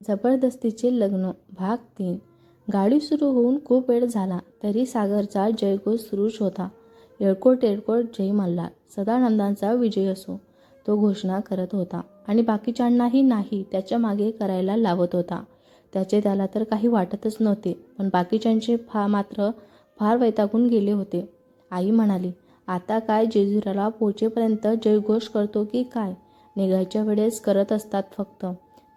जबरदस्तीचे लग्न भाग 3. गाडी सुरू होऊन खूप वेळ झाला तरी सागरचा जयघोष सुरूच होता. येळकोट येळकोट जय मल्हार, सदानंदांचा विजय असो, तो घोषणा करत होता आणि बाकीच्यांनाही नाही त्याच्या मागे करायला लावत होता. त्याला तर काही वाटतच नव्हते, पण बाकीच्यांचे मात्र फार वैतागून गेले होते. आई म्हणाली, आता काय जेजुरीला पोचेपर्यंत जयघोष करतो की काय? निघायच्या वेळेस करत असतात फक्त,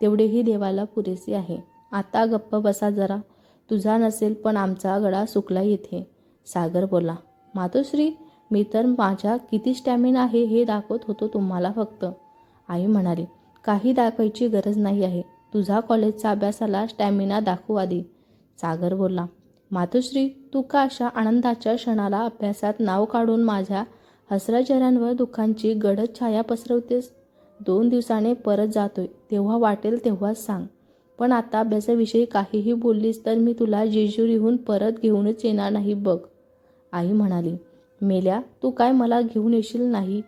तेवढेही देवाला पुरेसे आहे. आता गप्प बसा जरा, तुझा नसेल पण आमचा गळा सुकला इथे. सागर बोला, मातोश्री, मी तर माझा किती स्टॅमिना आहे हे दाखवत होतो तुम्हाला फक्त. आई म्हणाली, काही दाखवायची गरज नाही आहे, तुझा कॉलेजचा अभ्यासाला स्टॅमिना दाखवू आधी. सागर बोलला, मातोश्री, तू का अशा आनंदाच्या क्षणाला अभ्यासात नाव काढून माझ्या हसऱ्या चेहऱ्यांवर दुःखांची गडद छाया पसरवतेस? 2 दिवसाने परत जातोय, तेव्हा वाटेल तेव्हाच सांग. पण आता अभ्यासाविषयी काहीही बोललीस तर मी तुला जेजुरीहून परत घेऊनच येणार नाही बघ. आई म्हणाली, मेल्या, तू काय मला घेऊन येशील नाही?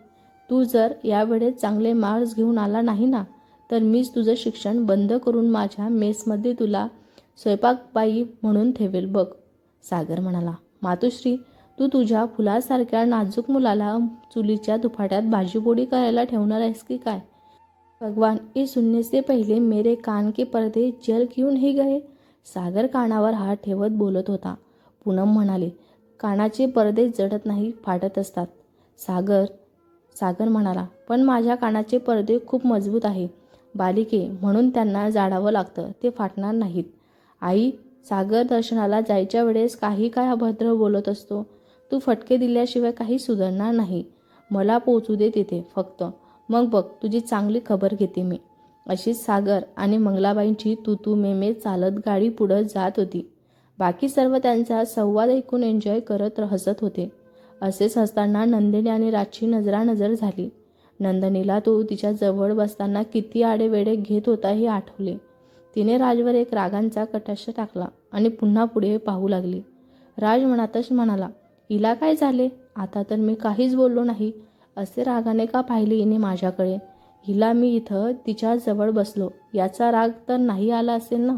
तू जर यावेळेस चांगले मार्क्स घेऊन आला नाही ना, तर मीच तुझं शिक्षण बंद करून माझ्या मेसमध्ये तुला स्वयंपाकबाई म्हणून ठेवेल बघ. सागर म्हणाला, मातोश्री, तू तुझ्या फुलासारख्या नाजूक मुलाला चुलीच्या दुफाट्यात भाजीपोळी करायला ठेवणार आहेस की काय? भगवान, ये सुनने से पहिले मेरे कान के पर्दे जल क्यों नहीं गए? सागर कानावर हात ठेवत बोलत होता. पूनम म्हणाली, कानाचे पडदे जडत नाही, फाटत असतात. सागर म्हणाला, पण माझ्या कानाचे पडदे खूप मजबूत आहे बालिके, म्हणून त्यांना जाडावं लागतं, ते फाटणार नाहीत. आई, सागर दर्शनाला जायच्या वेळेस काही काय अभद्र बोलत असतो. तू फटके दिल्याशिवाय काही सुधारणार नाही. मला पोचू दे तिथे फक्त, मग बघ तुझी चांगली खबर घेते मी. अशीच सागर आणि मंगलाबाईंची तू मे चालत गाडी पुढं जात होती. बाकी सर्व त्यांचा संवाद ऐकून एन्जॉय करत हसत होते. असेच हसताना नंदिनी आणि राजची नजरानजर झाली. नंदिनीला तो तिच्या जवळ बसताना किती आडेवेडे घेत होता हे आठवले. तिने राजवर एक रागांचा कटाक्ष टाकला आणि पुन्हा पुढे पाहू लागली. राज मनातच म्हणाला, हिला काय झाले? आता तर मी काहीच बोललो नाही, असे रागाने का पाहिले हिने माझ्याकडे? हिला मी इथं तिच्या जवळ बसलो, याचा राग तर नाही आला असेल ना?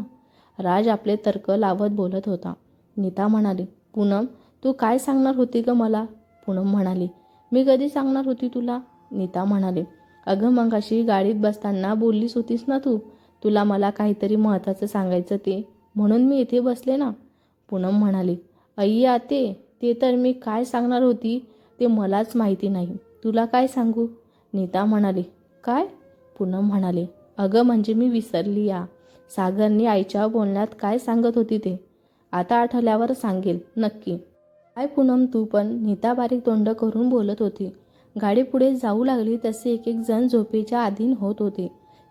राज आपले तर्क लावत बोलत होता. नीता म्हणाली, पूनम, तू काय सांगणार होती ग मला? पूनम म्हणाली, मी कधी सांगणार होती तुला? नीता म्हणाली, अगं मगाशी गाडीत बसताना बोललीस होतीस ना तू, तुला मला काहीतरी महत्त्वाचं सांगायचं ते, म्हणून मी इथे बसले ना. पूनम म्हणाली, अय्या ते तर मी काय सांगणार होती ते मलाच माहिती नाही, तुला काय सांगू? नीता म्हणाली, काय? पूनम म्हणाली, अगं म्हणजे मी विसरली या. सागरनी आईच्या बोलण्यात काय सांगत होती ते आता आठवल्यावर सांगेल नक्की. काय पूनम तू पण? नीता बारीक तोंड करून बोलत होती. गाडी पुढे जाऊ लागली तसे एक जण झोपेच्या अधीन होत होते,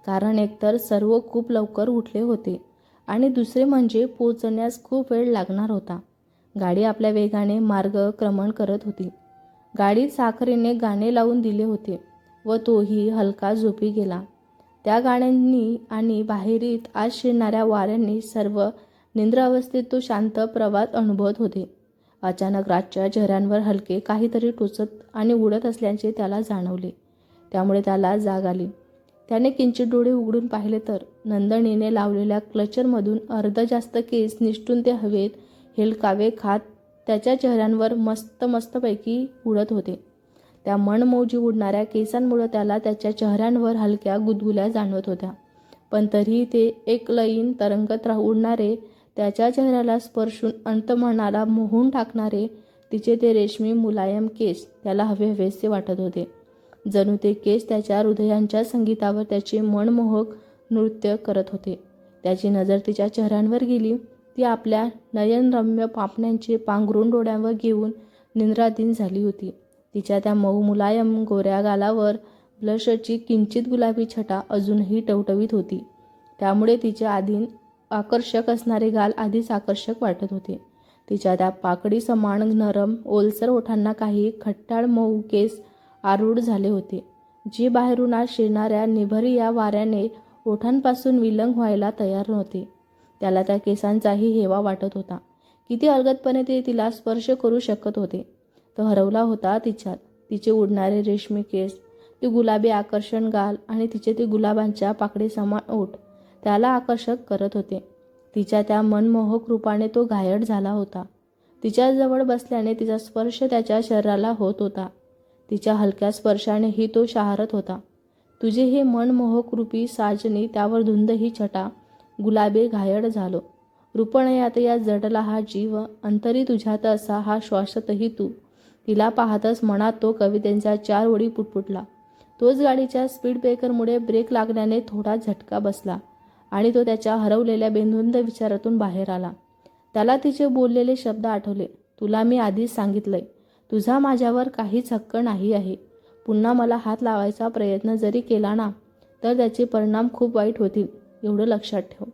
कारण एकतर सर्व खूप लवकर उठले होते आणि दुसरे म्हणजे पोचण्यास खूप वेळ लागणार होता. गाडी आपल्या वेगाने मार्गक्रमण करत होती. गाडीत साखरेने गाणे लावून दिले होते व तोही हलका झोपी गेला. त्या गाण्यांनी आणि बाहेरीत आत शिरणाऱ्या वाऱ्यांनी सर्व निद्रावस्थेत तो शांत प्रवास अनुभवत होते. अचानक राजच्या चेहऱ्यांवर हलके काहीतरी टोचत आणि उडत असल्याचे त्याला जाणवले. त्यामुळे त्याला जाग आली. त्याने किंचित डोळे उघडून पाहिले तर नंदिनीने लावलेल्या क्लचरमधून अर्ध जास्त केस निसटून ते हवेत हेलकावे खात त्याच्या चेहऱ्यावर मस्तपैकी उडत होते. त्या मनमौजी उडणाऱ्या केसांमुळे त्याला त्याच्या चेहऱ्यावर हलक्या गुदगुल्या जाणवत होत्या, पण तरीही ते एक लयीन तरंगत उडणारे, त्याच्या चेहऱ्याला स्पर्शून अंतःमनाला मोहून टाकणारे तिचे ते रेशमी मुलायम केस त्याला हवेहवेसे वाटत होते. जणू ते केस त्याच्या हृदयांच्या संगीतावर त्याचे मनमोहक नृत्य करत होते. त्याची नजर तिच्या चेहऱ्यावर गेली. ती आपल्या नयनरम्य पापण्यांचे पांघरून डोळ्यावर घेऊन निद्राधीन झाली होती. तिच्या त्या मऊ मुलायम गोऱ्या गालावर ब्लशची किंचित गुलाबी छटा अजूनही टवटवीत होती, त्यामुळे तिचे आधीन आकर्षक असणारे गाल आधीच आकर्षक वाटत होते. तिच्या त्या पाकडी समान नरम ओलसर ओठांना काही खट्टाळ मऊ केस आरूढ झाले होते, जे बाहेरून आत शिरणाऱ्या निभरिया वाऱ्याने ओठांपासून विलग व्हायला तयार नव्हते. त्याला त्या केसांचाही हेवा वाटत होता. किती अलगदपणे ते तिला स्पर्श करू शकत होते. तो हरवला होता तिच्यात. तिचे उडणारे रेशमी केस, ते गुलाबी आकर्षण गाल आणि तिचे ते गुलाबांच्या पाकळी समान ओठ, त्याला आकर्षक करत होते. तिच्या त्या मनमोहक रूपाने तो घायल झाला होता. तिच्याजवळ बसल्याने तिचा स्पर्श त्याच्या शरीराला होत होता. तिच्या हलक्या स्पर्शानेही तो शहारत होता. तुझे हे मनमोहक रूपी साजनी, त्यावर धुंद ही छटा, गुलाबी घायल झालो. रूपणयात या जडला हा जीव, अंतरी तुझ्यात असा हा श्वासतही तू. तिला पाहतच मनात तो कवितेचा 4 ओळी पुटपुटला. तोच गाडीच्या स्पीड ब्रेकरमुळे ब्रेक लागल्याने थोडा झटका बसला आणि तो त्याच्या हरवलेल्या बेधुंद विचारातून बाहेर आला. त्याला तिचे बोललेले शब्द आठवले. तुला मी आधीच सांगितलंय, तुझा माझ्यावर काहीच हक्क नाही आहे. पुन्हा मला हात लावायचा प्रयत्न जरी केला ना, तर त्याचे परिणाम खूप वाईट होतील, एवढं लक्षात ठेव.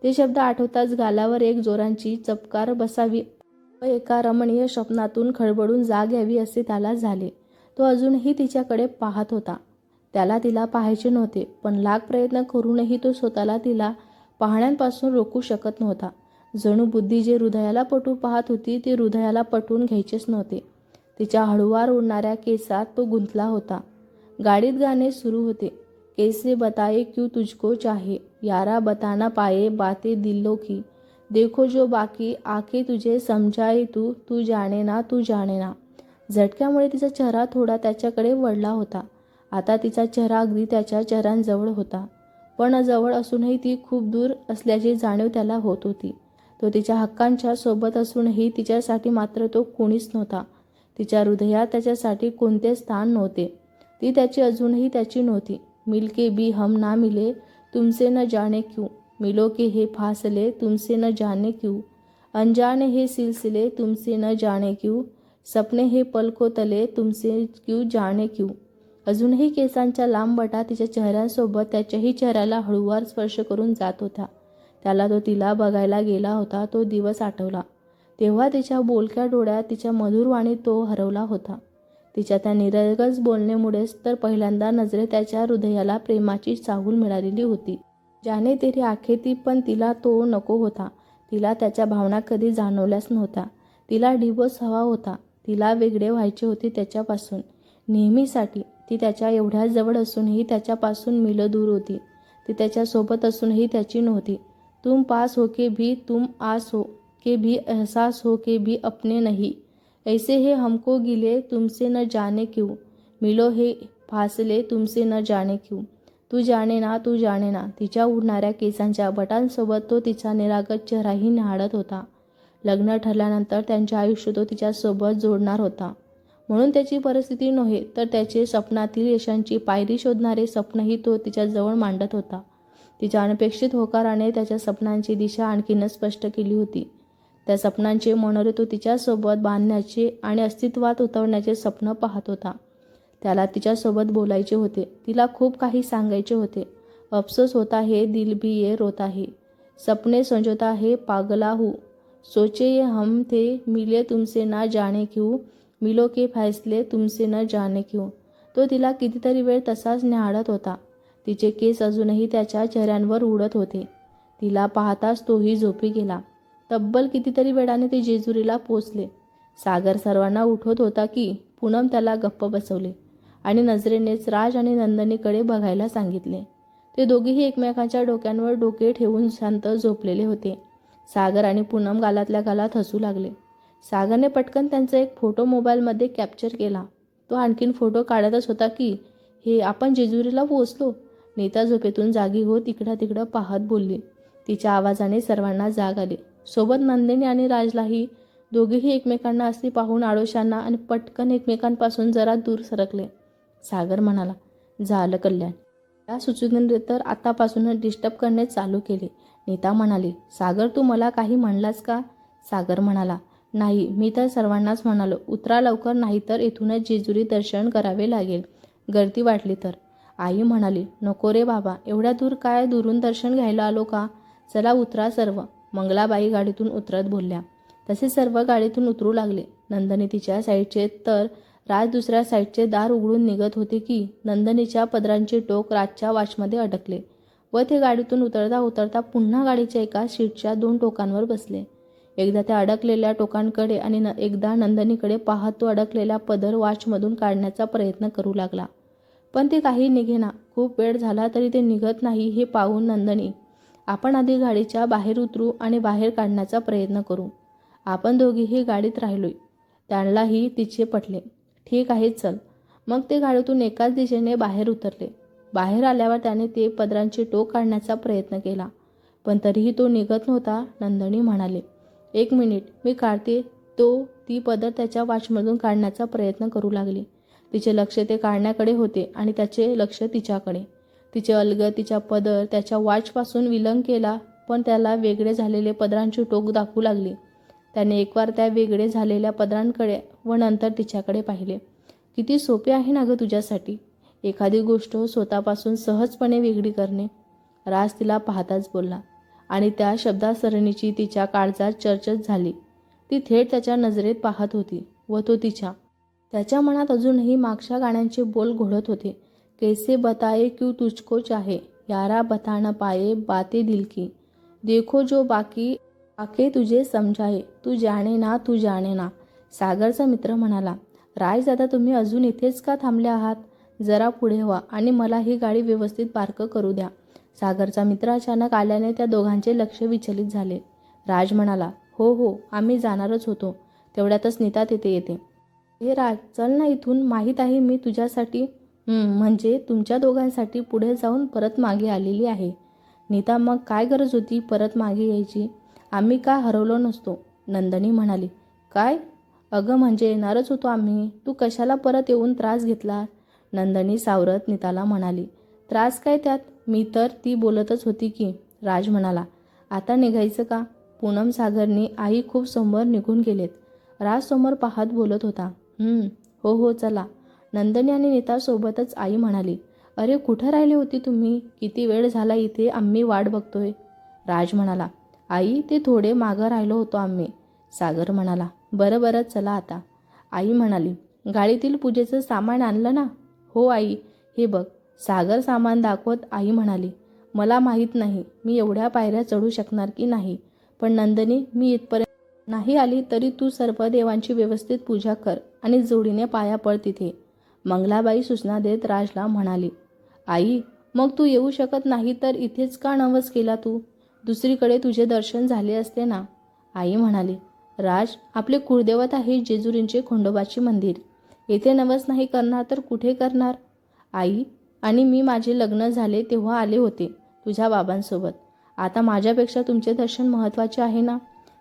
ते शब्द आठवताच गालावर एक जोरांची चपकार बसावी व एका रमणीय स्वप्नातून खडबडून जाग यावी असे त्याला झाले. तो अजूनही तिच्याकडे पाहत होता. त्याला तिला पाहायचे नव्हते, पण लाख प्रयत्न करूनही तो स्वतःला तिला पाहण्यापासून रोखू शकत नव्हता. जणू बुद्धी जे हृदयाला पटू पाहत होती ते हृदयाला पटवून घ्यायचेच नव्हते. तिच्या हळूवार उडणाऱ्या केसात तो गुंतला होता. गाडीत गाणे सुरू होते. कैसे बताए क्यों तुझको चाहे, यारा बताना पाए बातें दिलों की, देखो जो बाकी आके तुझे समझाए तू, तू जाने ना, तू जाने ना. झटक्यामुळे तिचा चेहरा थोडा त्याच्याकडे वळला होता. आता तिचा चेहरा अगदी त्याच्या चेहऱ्याजवळ होता, पण जवळ असूनही ती खूप दूर असल्याची जाणीव त्याला होत होती. तो तिच्या हक्कांच्या सोबत असूनही तिच्यासाठी मात्र तो कोणीच नव्हता. तिच्या हृदयात त्याच्यासाठी कोणते स्थान नव्हते. ती त्याची अजूनही त्याची नव्हती. मिलके भी हम ना मिले, तुमसे न जाने क्यों, मिलो के हे फासले, तुमसे न जाने क्यों, अनजाने हे सिलसिले, तुमसे न जाने क्यों, सपने हे पलको तले, तुमसे क्यों जाने क्यों. अजूनही केसांच्या लांब बटा तिच्या चेहऱ्यासोबत त्याच्याही चेहऱ्याला हळूवार स्पर्श करून जात होता. त्याला तो तिला बघायला गेला होता तो दिवस आठवला. तेव्हा तिच्या बोलक्या डोळ्यात तिच्या मधुर वाणीत तो हरवला होता. तिच्या त्या निरगस बोलण्यामुळेच तर पहिल्यांदा नजरेत त्याच्या हृदयाला प्रेमाची चाहूल मिळालेली होती. जाने तेरी आखे ती, पण तिला तो नको होता. तिला त्याच्या भावना कधी जाणवल्याच नव्हत्या. तिला डिवोर्स हवा होता. तिला वेगळे व्हायचे होते त्याच्यापासून नेहमीसाठी. ती त्याच्या एवढ्या जवळ असूनही त्याच्यापासून मिल दूर होती. ती त्याच्यासोबत असूनही त्याची नव्हती. तुम पास हो के भी, तुम आस हो के भी, एहसास हो के भी अपने नहीं, ऐसे हे हमको गिले, तुमसे न जाने क्यों, मिलो हे फासले, तुमसे न जाने क्यों, तू जाने ना, तू जाने ना. तिच्या उडणाऱ्या केसांच्या बटांसोबत तो तिचा निरागस चेहराही न्याहाळत होता. लग्न ठरल्यानंतर त्यांचे आयुष्य तो तिच्यासोबत जोडणार होता. म्हणून त्याची परिस्थिती नव्हे, तर त्याचे स्वप्नातील यशांची पायरी शोधणारे स्वप्नही तो तिच्याजवळ मांडत होता. तिच्या अनपेक्षित होकाराने त्याच्या स्वप्नांची दिशा आणखीनच स्पष्ट केली होती. त्या स्वप्नांचे मनोरे तो तिच्यासोबत बांधण्याचे आणि अस्तित्वात उतरवण्याचे स्वप्न पाहत होता. त्याला तिच्यासोबत बोलायचे होते. तिला खूप काही सांगायचे होते. अफसोस होता है, दिल भी ये रोता है, सपने संजोता है, पागला हूँ, सोचे ये हम थे, मिले तुमसे ना जाने क्यों, मिलो के फैसले, तुमसे न जाने क्यों. तो तिला कितीतरी वेळ तसाच न्याहाळत होता. तिचे केस अजूनही त्याच्या चेहऱ्यांवर उडत होते. तिला पाहताच तोही झोपी गेला. तब्बल कितीतरी वेळाने ते जेजुरीला पोचले. सागर सर्वांना उठवत होता की पूनम त्याला गप्प बसवले आणि नजरेनेच राज आणि नंदनीकडे बघायला सांगितले. ते दोघेही एकमेकांच्या डोक्यांवर डोके ठेवून शांत झोपलेले होते. सागर आणि पूनम गालातल्या गालात हसू लागले. सागरने पटकन त्यांचा एक फोटो मोबाईलमध्ये कॅप्चर केला. तो आणखीन फोटो काढतच होता की हे आपण जेजुरीला पोहोचलो. नीता झोपेतून जागी होत इकडं तिकडं पाहत बोलली. तिच्या आवाजाने सर्वांना जाग आली. सोबत नंदिनी आणि राजलाही. दोघेही एकमेकांना असे पाहून आडोशांना आणि पटकन एकमेकांपासून जरा दूर सरकले. सागर म्हणाला, झालं कल्याण. या सुचून तर आतापासूनच डिस्टर्ब करणे चालू केले. नीता म्हणाली, सागर तू मला काही म्हणलास का? सागर म्हणाला, नाही, मी तर सर्वांनाच म्हणालो उतरा लवकर, नाहीतर इथूनच जेजुरी दर्शन करावे लागेल, गर्दी वाटली तर. आई म्हणाली, नको रे बाबा, एवढ्या दूर काय, दुरून दर्शन घ्यायला आलो का? चला उतरा सर्व. मंगलाबाई गाडीतून उतरत बोलल्या. तसे सर्व गाडीतून उतरू लागले. नंदनी तिच्या साईडचे तर राज दुसऱ्या साईडचे दार उघडून निघत होते की नंदनीच्या पदरांचे टोक राजच्या वाचमध्ये अडकले व ते गाडीतून उतरता उतरता पुन्हा गाडीच्या एका सीटच्या 2 टोकांवर बसले. एकदा त्या अडकलेल्या टोकांकडे आणि एकदा नंदनीकडे पाहत तो अडकलेला पदर वाचमधून काढण्याचा प्रयत्न करू लागला. पण ते काही निघेना. खूप वेळ झाला तरी ते निघत नाही हे पाहून नंदनी आपण आधी गाडीच्या बाहेर उतरू आणि बाहेर काढण्याचा प्रयत्न करू. आपण दोघेही गाडीत राहिलोय. त्यांनाही तिचे पटले. ठीक आहे चल. मग ते गाडीतून एकाच दिशेने बाहेर उतरले. बाहेर आल्यावर त्याने ते पदरांचे टोक काढण्याचा प्रयत्न केला, पण तरीही तो निघत नव्हता. नंदिनी म्हणाले, 1 मिनिट, मी काढते. ती पदर त्याच्या वॉचमधून काढण्याचा प्रयत्न करू लागली. तिचे लक्ष ते काढण्याकडे होते आणि त्याचे लक्ष तिच्याकडे. तिचे अलगद तिच्या पदर त्याच्या वॉचपासून विलग केला, पण त्याला वेगळे झालेले पदरांची टोक दाखवू लागली. त्याने एकवार त्या वेगळे झालेल्या पदरांकडे व नंतर तिच्याकडे पाहिले. किती सोपे आहे ना गं तुझ्यासाठी एखादी गोष्ट स्वतःपासून सहजपणे वेगळी करणे. राज तिला पाहताच बोलला आणि त्या शब्दासरणीची तिच्या काळजात चर्चच झाली. ती थेट त्याच्या नजरेत पाहत होती व तो त्याच्या मनात अजूनही मागच्या गाण्यांचे बोल घोळत होते. कैसे बताए क्यों तुझको चाहे, यारा बता न पाए बातें दिल की, देखो जो बाकी आके तुझे समजाए, तू जाने ना तू जाने ना. सागरचा मित्र म्हणाला, राज दादा तुम्ही अजून इथेच का थांबले आहात? जरा पुढे व्हा आणि मला ही गाडी व्यवस्थित पार्क करू द्या. सागरचा मित्र अचानक आल्याने त्या दोघांचे लक्ष विचलित झाले. राज म्हणाला, हो हो, आम्ही जाणारच होतो. तेवढ्यातच नीता तिथे येते. हे राज, चल ना इथून. माहीत आहे मी तुझ्यासाठी म्हणजे तुमच्या दोघांसाठी पुढे जाऊन परत मागे आलेली आहे. नीता, मग काय गरज होती परत मागे यायची? आम्ही का हरवलो नसतो? नंदिनी म्हणाली. काय? अगं म्हणजे येणारच होतो आम्ही. तू कशाला परत येऊन त्रास घेतला? नंदिनी सावरत नीताला म्हणाली. त्रास काय त्यात? मी तर ती बोलतच होती की. राज म्हणाला. आता निघायचं का? पूनम सागरनी आई खूप समोर निघून गेलेत. राज समोर पाहत बोलत होता. हो हो चला. नंदिनी आणि नीता सोबतच आई म्हणाली. अरे कुठं राहिली होती तुम्ही? किती वेळ झाला इथे आम्ही वाट बघतोय. राज म्हणाला. आई ते थोडे मागं राहिलो होतो आम्ही. सागर म्हणाला. बरं बरं चला आता. आई म्हणाली. गाडीतील पूजेचं सामान आणलं ना? हो आई, हे बघ. सागर सामान दाखवत आई म्हणाली. मला माहीत नाही मी एवढ्या पायऱ्या चढू शकणार की नाही, पण नंदिनी मी इथपर्यंत नाही आली तरी तू सर्व देवांची व्यवस्थित पूजा कर आणि जोडीने पाया पड तिथे. मंगलाबाई सूचना देत राजला म्हणाली. आई, मग तू येऊ शकत नाही तर इथेच का नवस केला तू? दुसरीकडे तुझे दर्शन झाले असते ना. आई म्हणाली. राज, आपले कुळदैवत आहे जेजुरींचे खंडोबाची मंदिर. येथे नवस नाही करणार तर कुठे करणार? आई, आणि मी माझे लग्न झाले तेव्हा आले होते तुझ्या बाबांसोबत. आता माझ्यापेक्षा तुमचे दर्शन महत्त्वाचे आहे ना.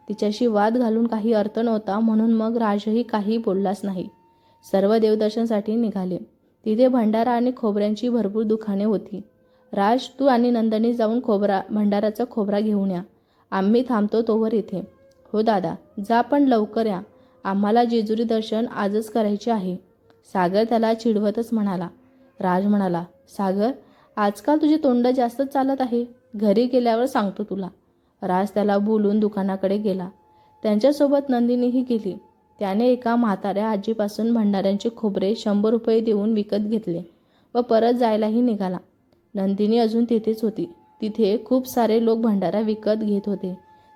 तिच्याशी वाद घालून काही अर्थ नव्हता, म्हणून मग राजही काही बोललाच नाही. सर्व देवदर्शनसाठी निघाले. तिथे भंडारा आणि खोबऱ्यांची भरपूर दुकाने होती. राज, तू आणि नंदिनी जाऊन भंडाराचा खोबरा घेऊन या. आम्ही थांबतो तोवर इथे. हो दादा, जा पण लवकर या. आम्हाला जेजुरी दर्शन आजच करायचे आहे. सागर त्याला चिडवतच म्हणाला. राज म्हणाला. सागर, आजकाल तुझे तोंड जास्तच चालत आहे. घरी गेल्यावर सांगतो तुला. राज त्याला बोलून दुकानाकडे गेला. त्यांच्यासोबत नंदिनीही गेली. त्याने एका म्हाताऱ्या आजीपासून भंडाऱ्यांचे खोबरे 100 रुपये देऊन विकत घेतले व परत जायलाही निघाला. नंदिनी अजून तिथेच होती. तिथे खूप सारे लोक भंडारा विकत घेत होते.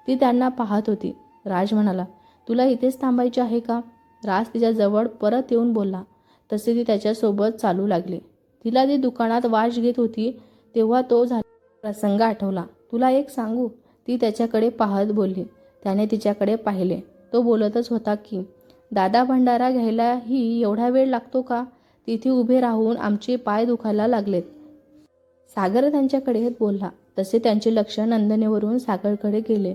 ती त्यांना पाहत होती. राज म्हणाला. तुला इथेच थांबायचे आहे का? राज तिच्याजवळ परत येऊन बोलला. तसे ती त्याच्यासोबत चालू लागली. तिला ती दुकानात वाश घेत होती तेव्हा तो प्रसंग आठवला. तुला एक सांगू? ती त्याच्याकडे पाहत बोलली. त्याने तिच्याकडे पाहिले. तो बोलतच होता की, दादा भंडारा घ्यायलाही एवढा वेळ लागतो का? तिथे उभे राहून आमचे पाय दुखायला लागलेत. सागर त्यांच्याकडे बोलला. तसे त्यांचे लक्ष नंदिनीवरून सागरकडे गेले.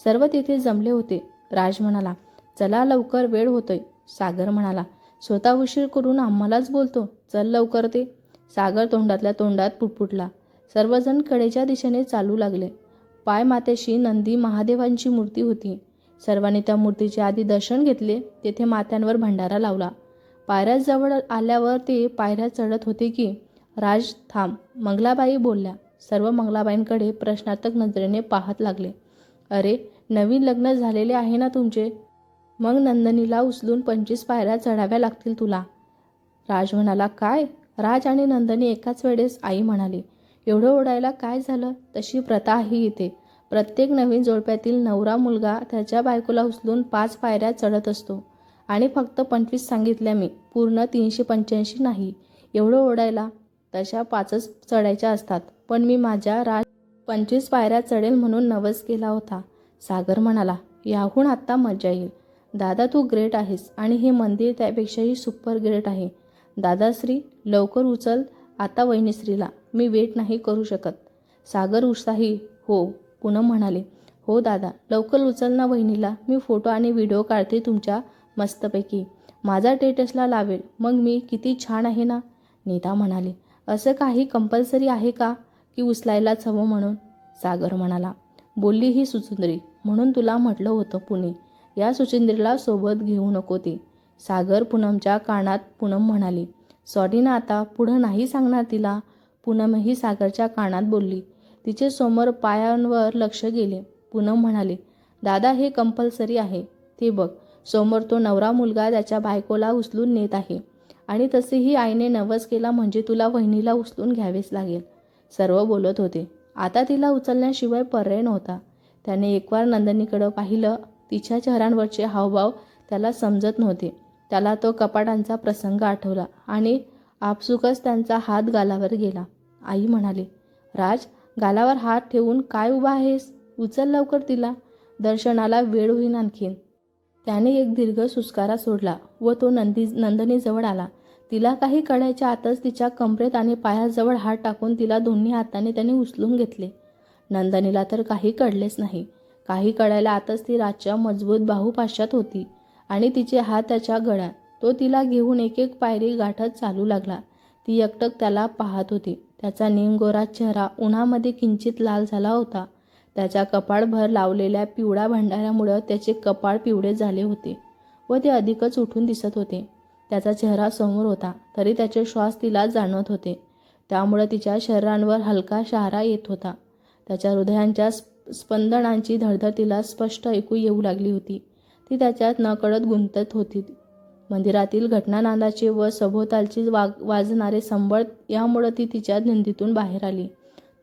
सर्व तिथे जमले होते. राज म्हणाला. चला लवकर, वेळ होतोय. सागर म्हणाला. स्वतः उशीर करून आम्हालाच बोलतो. चल लवकर ते. सागर तोंडातल्या तोंडात पुटपुटला. सर्वजण कडेच्या दिशेने चालू लागले. पाय मातेशी नंदी महादेवांची मूर्ती होती. सर्वांनी त्या मूर्तीचे आधी दर्शन घेतले. तेथे माथ्यांवर भंडारा लावला. पायऱ्या जवळ आल्यावर ते पायऱ्या चढत होते की, राज थांब, मंगलाबाई बोलल्या. सर्व मंगलाबाईंकडे प्रश्नार्थक नजरेने पाहत लागले. अरे, नवीन लग्न झालेले आहे ना तुमचे? मग नंदिनीला उचलून 25 पायऱ्या चढाव्या लागतील तुला. राज म्हणाला. काय? राज आणि नंदिनी एकाच वेळेस. आई म्हणाली. एवढं ओढायला काय झालं? तशी प्रथा आहे इथे. प्रत्येक नवीन जोडप्यातील नवरा मुलगा त्याच्या बायकोला उचलून 5 पायऱ्या चढत असतो. आणि फक्त 25 सांगितल्या मी, पूर्ण 385 नाही. एवढं ओढायला तशा 5च चढायच्या असतात. पण मी माझ्या 25 पायऱ्या चढेल म्हणून नवस केला होता. सागर म्हणाला, याहून आत्ता मजा येईल. दादा तू ग्रेट आहेस आणि हे मंदिर त्यापेक्षाही सुपर ग्रेट आहे. दादाश्री लवकर उचल आता वहिनीश्रीला, मी वेट नाही करू शकत. सागर उत्साही हो. पूनम म्हणाले, हो दादा लवकर उचल ना वहिनीला, मी फोटो आणि व्हिडिओ काढते तुमच्या मस्तपैकी. माझा स्टेटसला लावेल मग मी किती छान आहे ना. नीता म्हणाली, असं काही कंपल्सरी आहे का की उचलायलाच हवं म्हणून. सागर म्हणाला, बोलली ही सुचुंदरी म्हणून तुला म्हटलं होतं पुणे, या सुचिंद्रीला सोबत घेऊ नको ते. सागर पूनमच्या कानात पूनम म्हणाली, सॉरी ना आता पुढं नाही सांगणार तिला. पूनमही सागरच्या कानात बोलली. तिचे समोर पायांवर लक्ष गेले. पूनम म्हणाली, दादा हे कंपल्सरी आहे. ते बघ समोर तो नवरा मुलगा त्याच्या बायकोला उचलून नेत आहे आणि तसेही आईने नवस केला म्हणजे तुला वहिनीला उचलून घ्यावेच लागेल. सर्व बोलत होते. आता तिला उचलण्याशिवाय पर्याय नव्हता. त्याने एकवार नंदिनीकडे पाहिलं. तिच्या चेहऱ्यांवरचे हावभाव त्याला समजत नव्हते. त्याला तो कपाटांचा प्रसंग आठवला आणि आपसुकच त्यांचा हात गालावर गेला. आई म्हणाली, राज गालावर हात ठेवून काय उभा आहेस, उचल लवकर तिला, दर्शनाला वेळ होईन आणखीन. त्याने एक दीर्घ सुस्कारा सोडला व तो नंदिनीजवळ आला. तिला काही कळायच्या आतच तिच्या कमरेत आणि पायाजवळ हात टाकून तिला दोन्ही हाताने त्याने उचलून घेतले. नंदिनीला तर काही कळलेच नाही. काही कळायला आतच ती राजच्या मजबूत बाहुपाशात होती आणि तिचे हात त्याच्या गळ्यात. तो तिला घेऊन एक एक पायरी गाठत चालू लागला. ती एकटक त्याला पाहत होती. त्याचा निमगोरा चेहरा उन्हामध्ये किंचित लाल झाला होता. त्याच्या कपाळभर लावलेल्या पिवळ्या भंडाऱ्यामुळे त्याचे कपाळ पिवळे झाले होते व ते अधिकच उठून दिसत होते. त्याचा चेहरा समोर होता तरी त्याचे श्वास तिला जाणवत होते. त्यामुळे तिच्या शरीरांवर हलका शहारा येत होता. त्याच्या हृदयांच्या स्पंदनांची धडधड तिला स्पष्ट ऐकू येऊ लागली होती. ती त्याच्यात नकळत गुंतत होती. मंदिरातील घटनानादाचे व सभोवतालची वाजणारे संबळ यामुळे ती तिच्या निंदीतून बाहेर आली.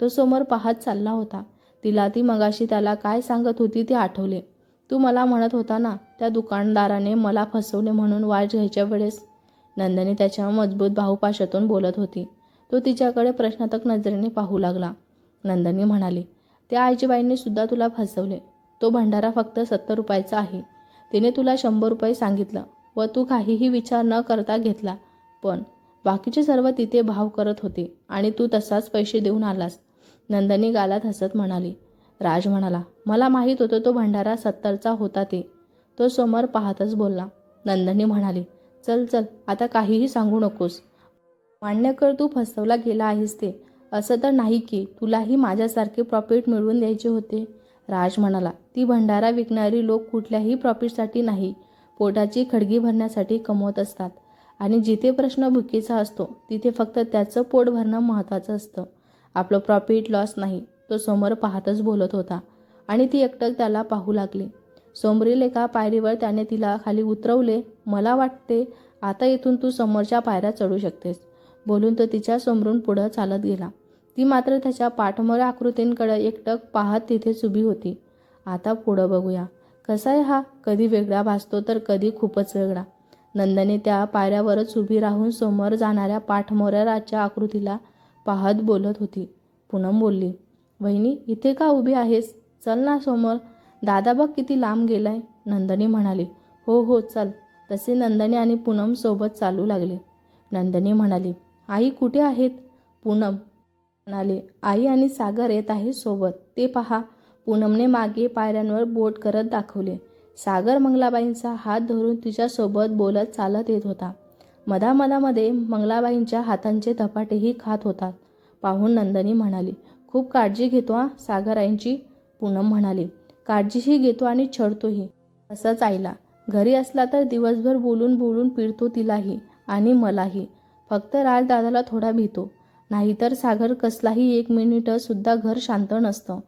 तो समोर पाहत चालला होता. तिला ती मगाशी त्याला काय सांगत होती ते आठवले. तू मला म्हणत होता ना त्या दुकानदाराने मला फसवले म्हणून वाच घ्यायच्या वेळेस. नंदिनी त्याच्या मजबूत बाहुपाशातून बोलत होती. तो तिच्याकडे प्रश्नार्थक नजरेने पाहू लागला. नंदिनी म्हणाली, त्या आईजीबाईंनी सुद्धा तुला फसवले. तो भंडारा फक्त 70 रुपयाचा आहे. तिने तुला 100 रुपये सांगितलं व तू काहीही विचार न करता घेतला. पण बाकीचे सर्व तिथे भाव करत होते आणि तू तसाच पैसे देऊन आलास. नंदिनी गालात हसत म्हणाली. राज म्हणाला, मला माहीत होतं तो भंडारा 70चा होता ते. तो समोर पाहतच बोलला. नंदिनी म्हणाली, चल चल आता काहीही सांगू नकोस. मान्य कर तू फसवला गेला आहेस ते. असं तर नाही की तुलाही माझ्यासारखे प्रॉफिट मिळवून द्यायचे होते. राज म्हणाला, ती भंडारा विकणारी लोक कुठल्याही प्रॉफिटसाठी नाही, पोटाची खडगी भरण्यासाठी कमवत असतात. आणि जिथे प्रश्न भुकेचा असतो तिथे फक्त त्याचं पोट भरणं महत्त्वाचं असतं. आपलं प्रॉफिट लॉस नाही. तो समोर पाहतच बोलत होता आणि ती एकटक त्याला पाहू लागली. समोरील एका पायरीवर त्याने तिला खाली उतरवले. मला वाटते आता इथून तू समोरच्या पायऱ्या चढू शकतेस. बोलून तो तिच्या समोरून पुढं चालत गेला. ती मात्र त्याच्या पाठमोऱ्या आकृतींकडे एकटक पाहत तिथेच उभी होती. आता पुढं बघूया. कसा आहे हा, कधी वेगळा भासतो तर कधी खूपच वेगळा. नंदिनी त्या पायऱ्यावरच उभी राहून समोर जाणाऱ्या पाठमोऱ्या राजच्या आकृतीला पाहत बोलत होती. पूनम बोलली, वहिनी इथे का उभी आहेस, चल ना समोर. दादा बघ किती लांब गेलाय. नंदिनी म्हणाली, हो हो चल. तसे नंदिनी आणि पूनम सोबत चालू लागले. नंदिनी म्हणाली, आई कुठे आहेत. पूनम म्हणाले, आई आणि सागर येत आहे सोबत, ते पहा. पूनमने मागे पायऱ्यांवर बोट करत दाखवले. सागर मंगलाबाईंचा हात धरून तिच्यासोबत बोलत चालत येत होता. मधामधामध्ये मंगलाबाईंच्या हातांचे धपाटेही खात होता. पाहून नंदिनी म्हणाली, खूप काळजी घेतो हा सागर आईंची. पूनम म्हणाली, काळजीही घेतो आणि छळतोही. असंच आईला. घरी असला तर दिवसभर बोलून बोलून पिळतो तिलाही आणि मलाही. फक्त राजदादाला थोडा भीतो. नाहीतर सागर कसलाही 1 मिनिट सुद्धा घर शांत नसतं.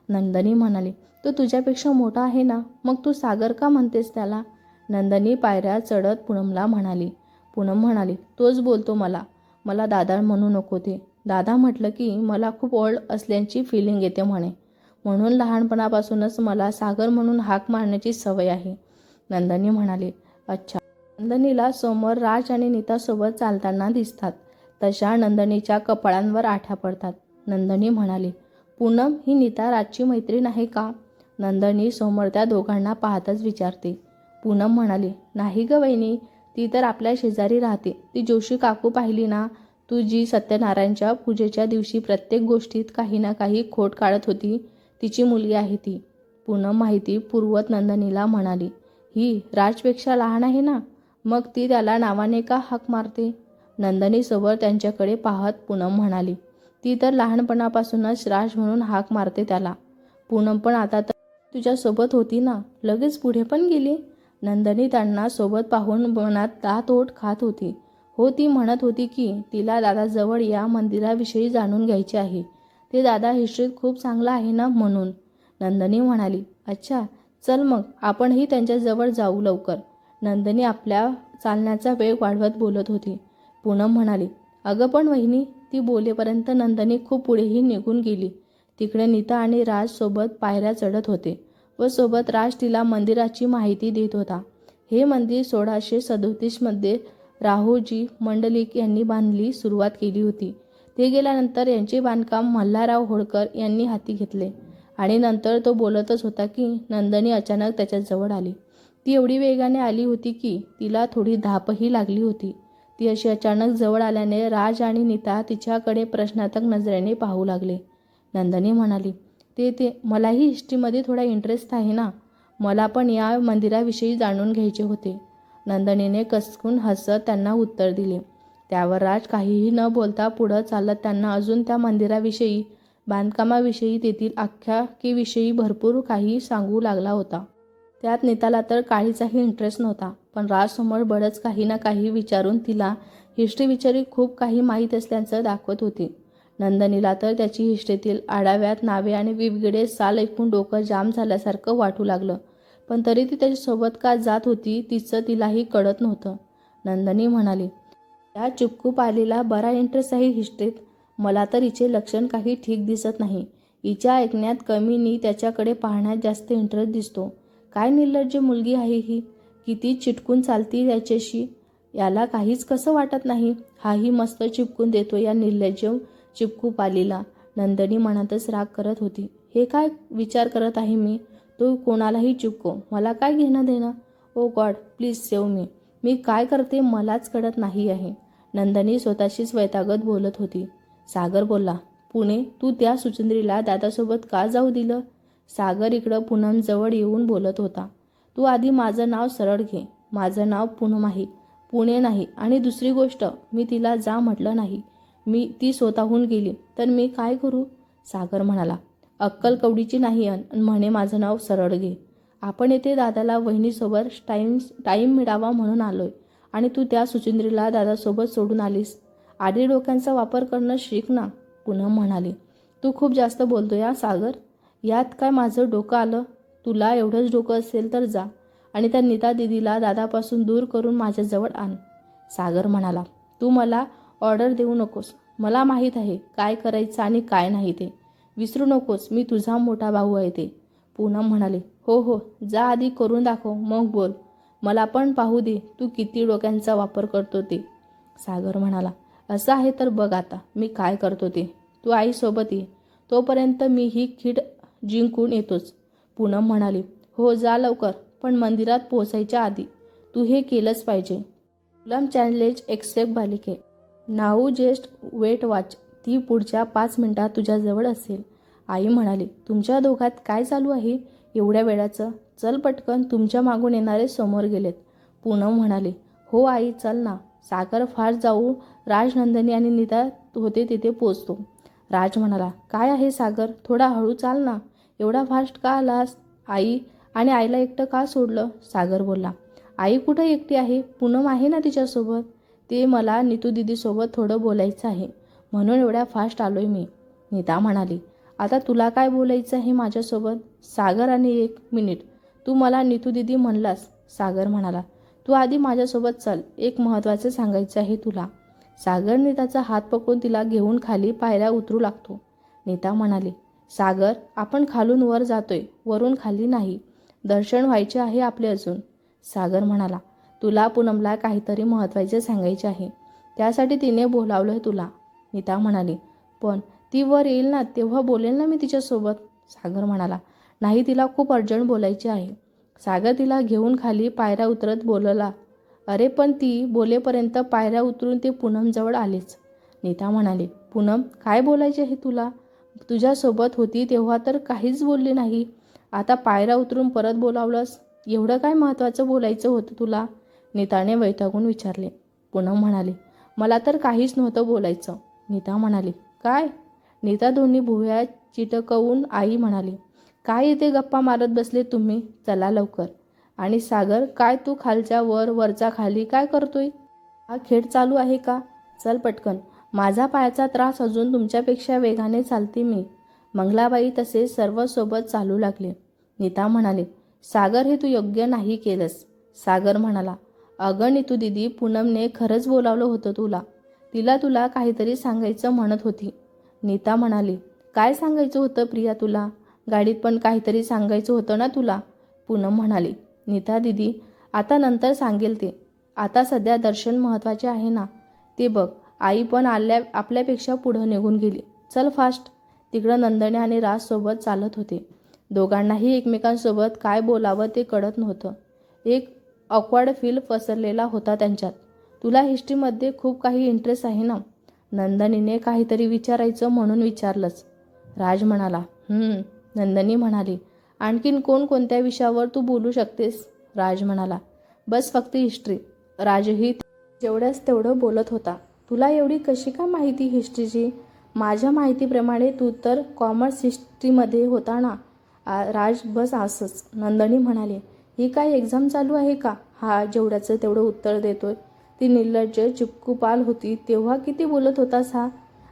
नंदिनी म्हणाली, तो तुझ्यापेक्षा मोठा आहे ना, मग तू सागर का म्हणतेस त्याला. नंदिनी पायऱ्या चढत पूनमला म्हणाली. पूनम म्हणाली, तोच बोलतो मला. मला दादा म्हणू नको ते. दादा म्हटलं की मला खूप ओल्ड असल्याची फिलिंग येते म्हणे. म्हणून लहानपणापासूनच मला सागर म्हणून हाक मारण्याची सवय आहे. नंदिनी म्हणाली, अच्छा. नंदिनीला समोर राज आणि नीतासोबत चालताना दिसतात तशा नंदिनीच्या कपाळांवर आठ्या पडतात. नंदिनी म्हणाली, पूनम ही नीता राजची मैत्रीण आहे का? नंदनी समोर त्या दोघांना पाहतच विचारते. पूनम म्हणाली, नाही ग वहिनी, ती तर आपल्या शेजारी राहते. ती जोशी काकू पाहिली ना, तू जी सत्यनारायणच्या पूजेच्या दिवशी प्रत्येक गोष्टीत काही ना काही खोट काढत होती, तिची मुलगी आहे ती. पूनम माहिती पुरवत नंदनीला म्हणाली, ही राजपेक्षा लहान आहे ना, मग ती त्याला नावाने का हाक मारते? नंदनीसोबत त्यांच्याकडे पाहत पूनम म्हणाली, ती तर लहानपणापासूनच राज म्हणून हाक मारते त्याला. पूनम पण आता तर तुझ्यासोबत होती ना, लगेच पुढे पण गेली. नंदनी त्यांना सोबत पाहून मनात दात ओठ खात होती. हो, ती म्हणत होती की तिला दादाजवळ या मंदिराविषयी जाणून घ्यायचे आहे. ते दादा हिस्ट्रीत खूप चांगला आहे ना म्हणून. नंदनी म्हणाली, अच्छा, चल मग आपणही त्यांच्याजवळ जाऊ लवकर. नंदनी आपल्या चालण्याचा वेग वाढवत बोलत होती. पूनम म्हणाली, अगं पण वहिनी. ती बोलेपर्यंत नंदनी खूप पुढेही निघून गेली. तिकडे नीता आणि राज सोबत पायऱ्या चढत होते व सोबत राज तिला मंदिराची माहिती देत होता. हे मंदिर 1637 मध्ये राहोजी मंडलिक यांनी बांधली सुरुवात केली होती. ते गेल्यानंतर यांचे बांधकाम मल्हारराव होळकर यांनी हाती घेतले. आणि नंतर तो बोलतच होता की नंदनी अचानक त्याच्याजवळ आली. ती एवढी वेगाने आली होती की तिला थोडी धापही लागली होती. ती अशी अचानक जवळ आल्याने राज आणि नीता तिच्याकडे प्रश्नार्थक नजरेने पाहू लागले. नंदनी म्हणाली, ते मलाही हिस्ट्रीमध्ये थोडा इंटरेस्ट आहे ना, मला पण या मंदिराविषयी जाणून घ्यायचे होते. नंदनीने कचकून हसत त्यांना उत्तर दिले. त्यावर राज काहीही न बोलता पुढं चालत त्यांना अजून त्या मंदिराविषयी, बांधकामाविषयी, तेथील आख्यायिकेविषयी भरपूर काही सांगू लागला होता. त्यात नीताला तर काहीचाही इंटरेस्ट नव्हता, पण राजसमोर बरंच काही ना काही विचारून तिला हिस्ट्रीविषयी खूप काही माहीत असल्याचं दाखवत होती. नंदनीला तर त्याची हिस्ट्रीतील आडाव्यात नावे आणि वेगवेगळे साल ऐकून डोकं जाम झाल्यासारखं वाटू लागलं. पण तरी ती त्याच्यासोबत का जात होती तिचं तिलाही कळत नव्हतं. नंदनी म्हणाली, या चिपकू पालीला बरा इंटरेस्ट आहे हिस्ट्रीत. मला तर हिचे लक्षण काही ठीक दिसत नाही. हिच्या ऐकण्यात कमी नी त्याच्याकडे पाहण्यात जास्त इंटरेस्ट दिसतो. काय निर्लज्ज मुलगी आहे ही, किती चिटकून चालती त्याच्याशी. याला काहीच कसं वाटत नाही. हाही मस्त चिपकून देतो या निर्लज्ज चिपकू पालीला. नंदनी मनातच राग करत होती. हे काय विचार करत आहे मी, तो कोणालाही चिपको, मला काय घेणं देणं. ओ गॉड, प्लीज सेव्ह मी. मी काय करते मलाच कळत नाही आहे. नंदनी स्वतःशीच वैतागत बोलत होती. सागर बोलला, पुणे, तू त्या सुचंद्रीला दादासोबत का जाऊ दिलं? सागर इकडं पूनमजवळ येऊन बोलत होता. तू आधी माझं नाव सरळ घे. माझं नाव पूनम आहे, पुणे नाही. आणि दुसरी गोष्ट, मी तिला जा म्हटलं नाही. ती स्वतःहून गेली तर मी काय करू? सागर म्हणाला, अक्कल कवडीची नाही म्हणे माझं नाव सरळ घे. आपण येथे दादाला वहिनीसोबत टाईम मिळावा म्हणून आलोय आणि तू त्या सुचिंद्रीला दादासोबत सोडून आलीस. आधी डोक्यांचा वापर करणं शिक ना. पूनम म्हणाली, तू खूप जास्त बोलतोय या सागर. यात काय माझं डोकं आलं? तुला एवढंच डोकं असेल तर जा आणि त्या नीता दिदीला दादापासून दूर करून माझ्याजवळ आण. सागर म्हणाला, तू मला ऑर्डर देऊ नकोस. मला माहीत आहे काय करायचं आणि काय नाही ते. विसरू नकोस, मी तुझा मोठा भाऊ आहे ते. पूनम म्हणाली, हो हो, जा आधी करून दाखव मग बोल. मला पण पाहू दे तू किती डोक्यांचा वापर करतो ते. सागर म्हणाला, असं आहे तर बघ आता मी काय करतो ते. तू आईसोबत ये, तोपर्यंत मी ही खीड जिंकून येतोच. पूनम म्हणाली, हो जा लवकर, पण मंदिरात पोहोचायच्या आधी तू हे केलंच पाहिजे. फिल्म चॅलेंज एक्सेप्ट बालिके. Now just wait watch. ती पुढच्या 5 मिनिटात तुझ्याजवळ असेल. आई म्हणाली, तुमच्या दोघात काय चालू आहे एवढ्या वेळाचं? चल पटकन, तुमच्या मागून येणारे समोर गेलेत. पूनम म्हणाली, हो आई चल ना. सागर फास्ट जाऊ राज, नंदनी आणि नीता होते तिथे पोचतो. राज म्हणाला, काय आहे सागर, थोडा हळू चाल ना. एवढा फास्ट का आलास? आई आणि आईला एकटं का सोडलं? सागर बोलला, आई कुठं एकटी आहे? पूनम आहे ना तिच्यासोबत. ते मला नीतू दीदीसोबत थोडं बोलायचं आहे म्हणून एवढ्या फास्ट आलोय मी. नीता म्हणाली, आता तुला काय बोलायचं आहे माझ्यासोबत? सागर आणि 1 मिनिट, तू मला नीतू दीदी म्हणलास. सागर म्हणाला, तू आधी माझ्यासोबत चल, एक महत्त्वाचं सांगायचं आहे तुला. सागर नीताचा हात पकडून तिला घेऊन खाली पायऱ्या उतरू लागतो. नीता म्हणाली, सागर आपण खालून वर जातोय, वरून खाली नाही. दर्शन व्हायचे आहे आपले अजून. सागर म्हणाला, तुला पूनमला काहीतरी महत्त्वाचे सांगायचे आहे, त्यासाठी तिने बोलावलंय तुला. नीता म्हणाली, पण ती वर येईल ना तेव्हा बोलेल ना मी तिच्यासोबत. सागर म्हणाला, नाही, तिला खूप अर्जंट बोलायचे आहे. सागर तिला घेऊन खाली पायऱ्या उतरत बोलला. अरे पण ती बोलेपर्यंत पायऱ्या उतरून ते पूनमजवळ आलेच. नीता म्हणाली, पूनम, काय बोलायचे आहे तुला? तुझ्यासोबत होती तेव्हा तर काहीच बोलली नाही. आता पायऱ्या उतरून परत बोलावलंस. एवढं काय महत्त्वाचं बोलायचं होतं तुला? नीताने वैतागून विचारले. पूनम म्हणाली, मला तर काहीच नव्हतं बोलायचं. नीता म्हणाली, काय? नीता दोन्ही भुवया चिटकवून आई म्हणाली, काय इथे गप्पा मारत बसले तुम्ही? चला लवकर. आणि सागर, काय तू खालच्या वर वरचा खाली काय करतोय? हा खेळ चालू आहे का? चल पटकन. माझा पायाचा त्रास अजून तुमच्यापेक्षा वेगाने चालते मी. मंगलाबाई तसे सर्व सोबत चालू लागले. नीता म्हणाले, सागर, हे तू योग्य नाही केलंस. सागर म्हणाला, अगं नीतू दीदी, पूनमने खरंच बोलावलं होतं तुला. तिला तुला काहीतरी सांगायचं म्हणत होती. नीता म्हणाली, काय सांगायचं होतं प्रिया तुला? गाडीत पण काहीतरी सांगायचं होतं ना तुला? पूनम म्हणाली, नीता दीदी, आता नंतर सांगेल ते. आता सध्या दर्शन महत्त्वाचे आहे ना. ते बघ, आई पण आपल्यापेक्षा पुढं निघून गेली. चल फास्ट. तिकडं नंदने आणि राज सोबत चालत होते. दोघांनाही एकमेकांसोबत काय बोलावं ते कळत नव्हतं. एक ऑकवर्ड फील पसरलेला होता त्यांच्यात. तुला हिस्ट्रीमध्ये खूप काही इंटरेस्ट आहे ना? नंदनीने काहीतरी विचारायचं म्हणून विचारलंच. राज म्हणाला, नंदनी म्हणाली, आणखीन कोणत्या विषयावर तू बोलू शकतेस? राज म्हणाला, बस फक्त हिस्ट्री. राजही जेवढ्याच तेवढं बोलत होता. तुला एवढी कशी का माहिती हिस्ट्रीची? माझ्या माहितीप्रमाणे तू तर कॉमर्स हिस्ट्रीमध्ये होता ना? राज, बस असंच. नंदनी म्हणाली, ही काय एक्झाम चालू आहे का? हा जेवढ्याचं तेवढं उत्तर देतोय. ती निर्लज्ज चिपकूपाल होती तेव्हा किती बोलत होतास हा?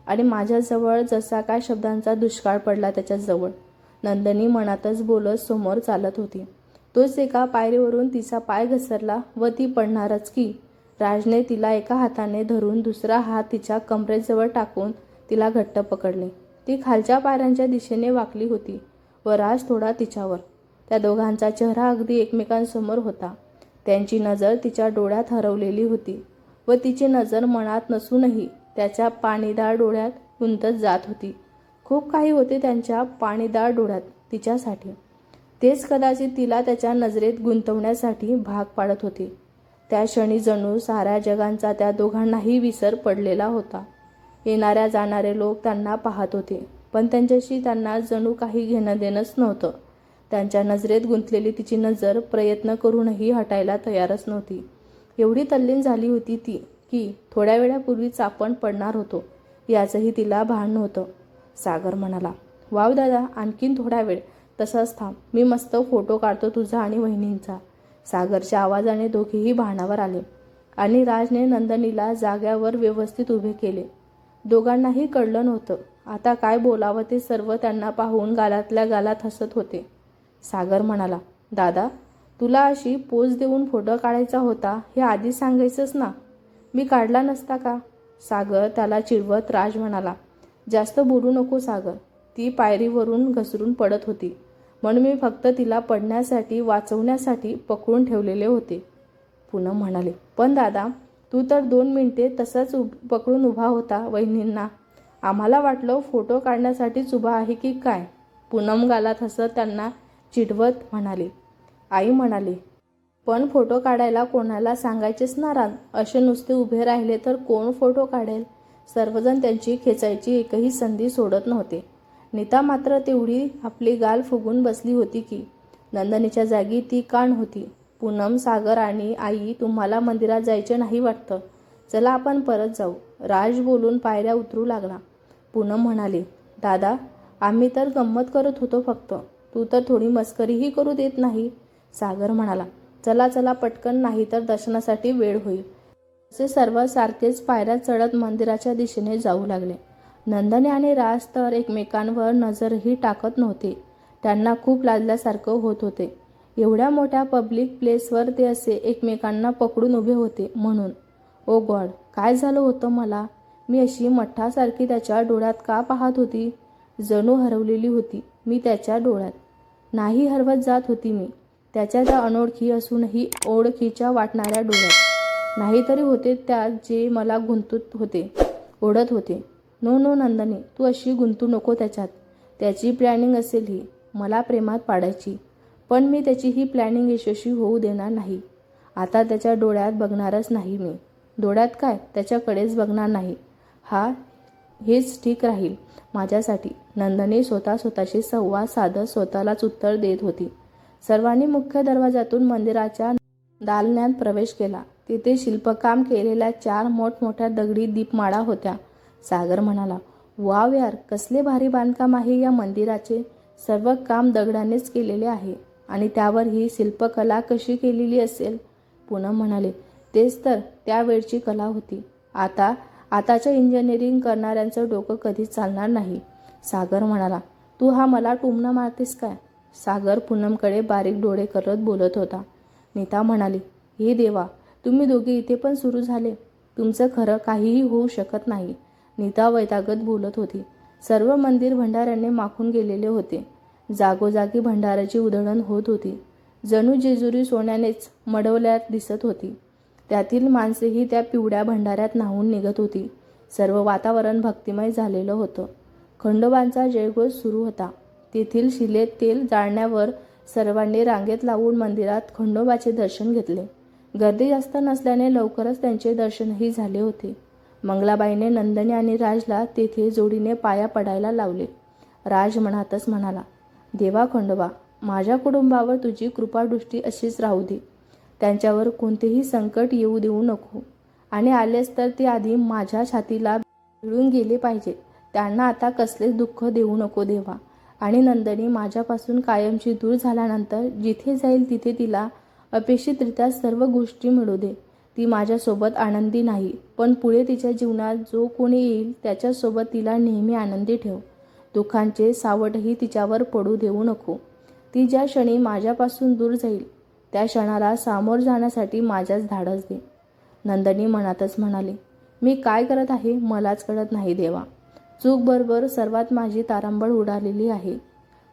आणि माझ्याजवळ जसा काय शब्दांचा दुष्काळ पडला त्याच्याजवळ. नंदनी मनातच बोलत समोर चालत होती. तोच एका पायरीवरून तिचा पाय घसरला व ती पडणारच की. राजने तिला एका हाताने धरून दुसरा हात तिच्या कमरेजवळ टाकून तिला घट्ट पकडले. ती खालच्या पायऱ्यांच्या दिशेने वाकली होती व राज थोडा तिच्यावर. त्या दोघांचा चेहरा अगदी एकमेकांसमोर होता. त्यांची नजर तिच्या डोळ्यात हरवलेली होती व तिची नजर मनात नसूनही त्याच्या पाणीदार डोळ्यात गुंतत जात होती. खूप काही होते त्यांच्या पाणीदार डोळ्यात तिच्यासाठी. तेच कदाचित तिला त्याच्या नजरेत गुंतवण्यासाठी भाग पाडत होते. त्या क्षणी जणू साऱ्या जगांचा त्या दोघांनाही विसर पडलेला होता. येणाऱ्या जाणारे लोक त्यांना पाहत होते, पण त्यांच्याशी त्यांना जणू काही घेणं देणंच नव्हतं. त्यांच्या नजरेत गुंतलेली तिची नजर प्रयत्न करूनही हटायला तयारच नव्हती. एवढी तल्लीन झाली होती ती की थोड्या वेळापूर्वीच आपण पडणार होतो याचंही तिला भान नव्हतं. सागर म्हणाला, वाव दादा, आणखीन थोडा वेळ तसंच थांब. मी मस्त फोटो काढतो तुझा आणि वहिनींचा. सागरच्या आवाजाने दोघेही भानावर आले आणि राजने नंदनीला जाग्यावर व्यवस्थित उभे केले. दोघांनाही कळलं नव्हतं आता काय बोलावं ते. सर्व त्यांना पाहून गालातल्या गालात हसत होते. सागर म्हणाला, दादा, तुला अशी पोज देऊन फोटो काढायचा होता हे आधीच सांगायचंच ना. मी काढला नसता का? सागर त्याला चिडवत राज म्हणाला, जास्त बोलू नको सागर. ती पायरीवरून घसरून पडत होती म्हणून मी फक्त तिला पडण्यासाठी वाचवण्यासाठी पकडून ठेवलेले होते. पूनम म्हणाले, पण दादा, तू तर 2 मिनिटे तसंच पकडून उभा होता वहिनींना. आम्हाला वाटलं फोटो काढण्यासाठीच उभा आहे की काय. पूनम गालात हसत त्यांना चिडवत म्हणाली. आई म्हणाली, पण फोटो काढायला कोणाला सांगायचेच ना राज. असे नुसते उभे राहिले तर कोण फोटो काढेल? सर्वजण त्यांची खेचायची एकही संधी सोडत नव्हते. नीता मात्र तेवढी आपली गाल फुगून बसली होती की नंदनीच्या जागी ती का नव्हती. पूनम, सागर आणि आई, तुम्हाला मंदिरात जायचे नाही वाटतं. चला आपण परत जाऊ. राज बोलून पायऱ्या उतरू लागला. पूनम म्हणाली, दादा, आम्ही तर गंमत करत होतो फक्त. तू तर थोडी मस्करीही करू देत नाही. सागर म्हणाला, चला चला पटकन, नाही तर दर्शनासाठी वेळ होईल. असे सर्व सारखेच पायऱ्या चढत मंदिराच्या दिशेने जाऊ लागले. नंदने आणि राज तर एकमेकांवर नजरही टाकत नव्हते. त्यांना खूप लाजल्यासारखं होत होते. एवढ्या मोठ्या पब्लिक प्लेसवर ते असे एकमेकांना पकडून उभे होते म्हणून. ओ गॉड, काय झालं होतं मला? मी अशी मठ्ठासारखी त्याच्या डोळ्यात का पाहत होती? जणू हरवलेली होती मी त्याच्या डोळ्यात. नाही हरवत जात होती मी त्याच्या त्या अनोळखी असूनही ओळखीच्या वाटणाऱ्या डोळ्यात. नाहीतरी होते त्यात जे मला गुंतत होते, ओढत होते. नो नो नंदनी, तू अशी गुंतू नको त्याच्यात. त्याची प्लॅनिंग असेल ही, मला प्रेमात पाडायची. पण मी त्याची ही प्लॅनिंग यशस्वी होऊ देणार नाही. आता त्याच्या डोळ्यात बघणारच नाही मी. डोळ्यात काय, त्याच्याकडेच बघणार नाही. हेच ठीक राहील माझ्यासाठी. नंदनी स्वतःशी संवाद साधत स्वतःलाच उत्तर देत होती. सर्वांनी मुख्य दरवाजातून मंदिराच्या दालन्यात प्रवेश केला. तिथे शिल्पकाम केलेल्या 4 मोठमोठ्या दगडी दीपमाळा होत्या. सागर म्हणाला, वाव यार, कसले भारी बांधकाम आहे या मंदिराचे. सर्व काम दगडानेच केलेले आहे आणि त्यावर ही शिल्पकला कशी केलेली असेल. पूनम म्हणाले, तेच तर त्यावेळची कला होती. आताच्या इंजिनिअरिंग करणाऱ्यांचं डोकं कधीच चालणार नाही. सागर म्हणाला, तू मला टुमणं मारतेस काय. सागर पूनमकडे बारीक डोळे करत बोलत होता. नीता म्हणाली, हे देवा, तुम्ही दोघे इथे पण सुरू झाले. तुमचं खरं काहीही होऊ शकत नाही. नीता वैतागत बोलत होती. सर्व मंदिर भंडाऱ्याने माखून गेलेले होते. जागोजागी भंडाऱ्याची उधळण होत होती. जणू जेजुरी सोन्यानेच मडवल्यात दिसत होती. त्यातील माणसेही त्या पिवळ्या भंडाऱ्यात न्हावून निघत होती. सर्व वातावरण भक्तिमय झालेलं होतं. खंडोबांचा जयघोष सुरू होता. तेथील शिलेत तेल जाळण्यावर सर्वांनी रांगेत लावून मंदिरात खंडोबाचे दर्शन घेतले. गर्दी जास्त नसल्याने लवकरच त्यांचे दर्शनही झाले होते. मंगलाबाईने नंदनी आणि राजला तेथे जोडीने पाया पडायला लावले. राज मनातच म्हणाला, देवा खंडोबा, माझ्या कुटुंबावर तुझी कृपादृष्टी अशीच राहू दे. त्यांच्यावर कोणतेही संकट येऊ देऊ नको आणि आलेच तर ते आधी माझ्या छातीला भिडून गेले पाहिजे. त्यांना आता कसलेच दुःख देऊ नको देवा. आणि नंदनी माझ्यापासून कायमची दूर झाल्यानंतर जिथे जाईल तिथे तिला अपेक्षितरित्या सर्व गोष्टी मिळू दे. ती माझ्यासोबत आनंदी नाही, पण पुढे तिच्या जीवनात जो कोणी येईल त्याच्यासोबत तिला नेहमी आनंदी ठेव. दुःखांचे सावटही तिच्यावर पडू देऊ नको. ती ज्या क्षणी माझ्यापासून दूर जाईल त्या क्षणाला सामोर जाण्यासाठी माझ्याच धाडस दे. नंदनी मनातच म्हणाली, मी काय करत आहे मलाच कळत नाही देवा. चूक बरोबर सर्वात माझी तारांबळ उडालेली आहे.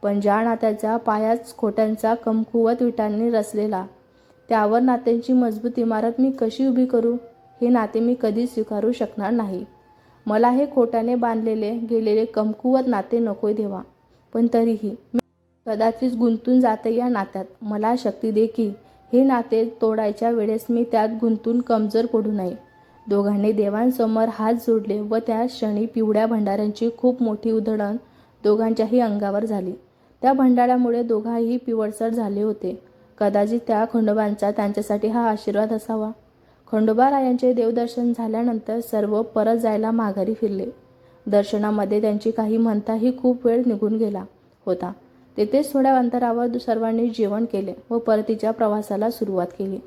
पण ज्या नात्याचा पायाच खोट्यांचा कमकुवत विटांनी रचलेला, त्यावर नात्यांची मजबूत इमारत मी कशी उभी करू. हे नाते मी कधीच स्वीकारू शकणार नाही. मला हे खोट्याने बांधलेले गेलेले कमकुवत नाते नकोय देवा. पण तरीही मी कदाचित गुंतून जाते या नात्यात. मला शक्ती दे की हे नाते तोडायच्या वेळेस मी त्यात गुंतून कमजोर पडू नये. दोघांनी देवांसमोर हात जोडले व त्या क्षणी पिवळ्या भंडाऱ्यांची खूप मोठी उधळण दोघांच्याही अंगावर झाली. त्या भंडाऱ्यामुळे दोघांही पिवळसर झाले होते. कदाचित त्या खंडोबांचा त्यांच्यासाठी हा आशीर्वाद असावा. खंडोबारायांचे देवदर्शन झाल्यानंतर सर्व परत जायला माघारी फिरले. दर्शनामध्ये त्यांची काही म्हणताही खूप वेळ निघून गेला होता. तेथेच थोड्या अंतरावर सर्वांनी जेवण केले व परतीच्या प्रवासाला सुरुवात केली.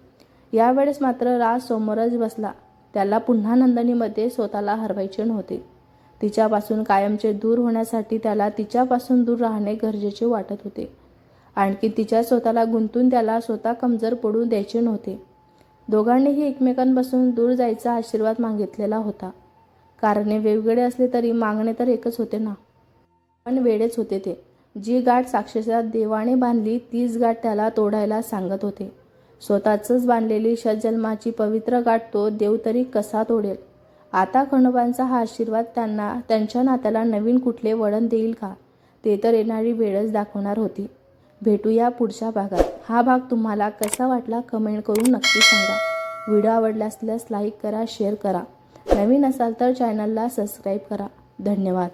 यावेळेस मात्र राज समोरच बसला. त्याला पुन्हा नंदनीमध्ये स्वतःला हरवायचे नव्हते. तिच्यापासून कायमचे दूर होण्यासाठी त्याला तिच्यापासून दूर राहणे गरजेचे वाटत होते. आणखी तिच्या स्वतःला गुंतून त्याला स्वतः कमजोर पडू द्यायचे नव्हते. दोघांनीही एकमेकांपासून दूर जायचा आशीर्वाद मागितलेला होता. कारणे वेगवेगळे असले तरी मागणे तर एकच होते ना. पण वेळेच होते ते. जी गाठ साक्षात देवाने बांधली तीच गाठ त्याला तोडायला सांगत होते. स्वतःच बांधलेली षटजन्माची पवित्र गाठ तो देव तरी कसा तोडेल. आता खंडोबांचा हा आशीर्वाद त्यांच्या नात्याला नवीन कुठले वळण देईल का, ते तर येणारी वेळच दाखवणार होती. भेटूया पुढच्या भागात. हा भाग तुम्हाला कसा वाटला कमेंट करून नक्की सांगा. व्हिडिओ आवडला असल्यास लाईक करा, शेअर करा. नवीन असाल तर चॅनलला सबस्क्राईब करा. धन्यवाद.